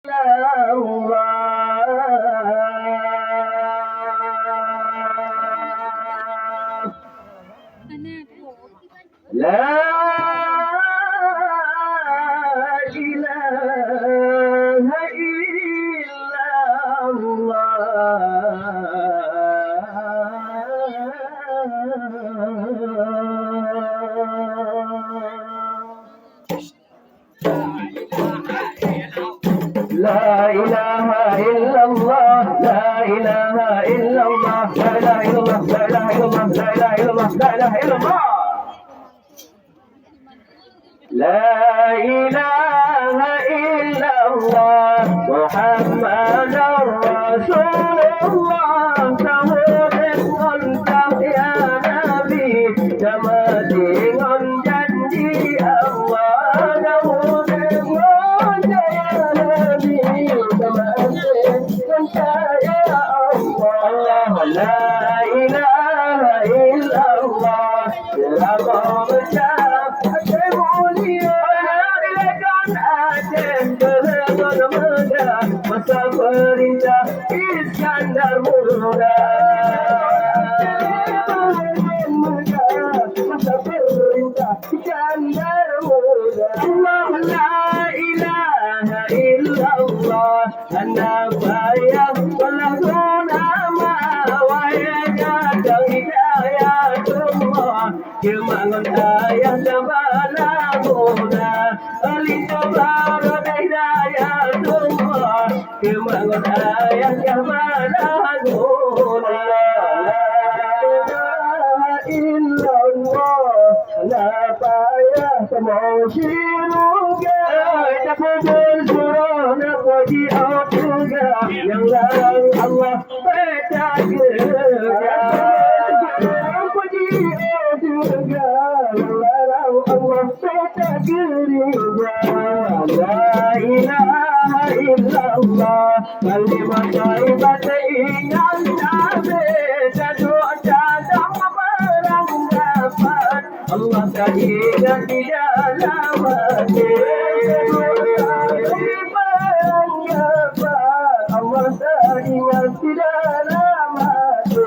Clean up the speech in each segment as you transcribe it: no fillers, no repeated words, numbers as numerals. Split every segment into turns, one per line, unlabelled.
لا إله إلا لا إله إلا الله لا إله إلا الله لا إله إلا الله لا إله إلا الله لا إله إلا الله لا إله إلا الله لا إله إلا الله محمد رسول الله تهدف يا نبي تمدين جندي الله تهدف يا نبي تمدين يا الله لا إله إلا الله لا masa perintah Iskandar muda masa perintah Iskandar muda Allah la ilaha illallah an-nabiyya walahuna wa yajadu hidayatullah kemangun ayat sabana muda alitobar hidayatullah kemangun ayat sabana muda la payah semosiruga tak bersurah nak wajib juga yang larang Allah petagerga wajib juga yang larang Allah petagerga la ilaha illallah kalimat thayyibah ingat nabi doa-doa Allah tak ingat di dalam hati Allah tak ingat di dalam hati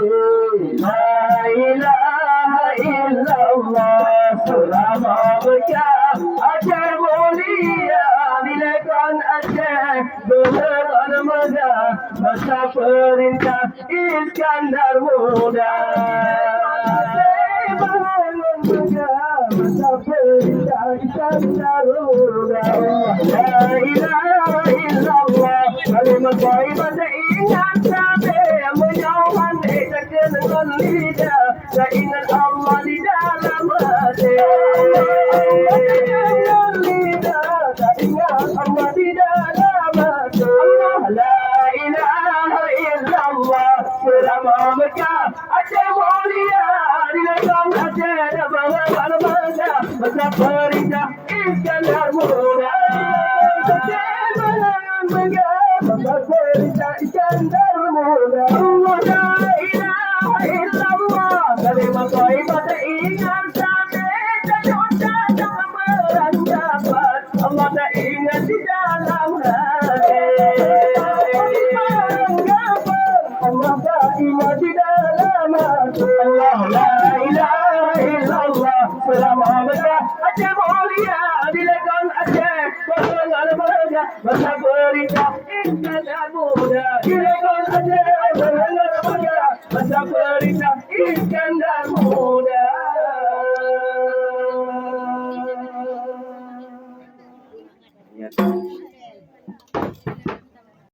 La ilaha illallah selama berkah ajar mulia bilakan ajar berleban muda masa perintah Iskandar muda La ilaha illallah kalimat thayyibah ingat nabi menjauhan itakan dengan lidah tak ingat Allah di dalam hati tak ingat Allah di dalam hati La ilaha illallah selama Mekah ajar mulia dilakukan ajar berleban muda masa perintah Iskandar muda masa perintah Iskandar muda Allah la ilaha illallah kalimat thayyibah ingat sampai terdosa dalam berandapat Allah tak ingat di dalam hati Allah tak ingat di dalam hati Allah la ilaha illallah selama Mekah ajar mulia dilakukan ajar berleban muda masa perintah Iskandar muda dilakukan ajar berleban muda masa perintah Iskandar muda Ya.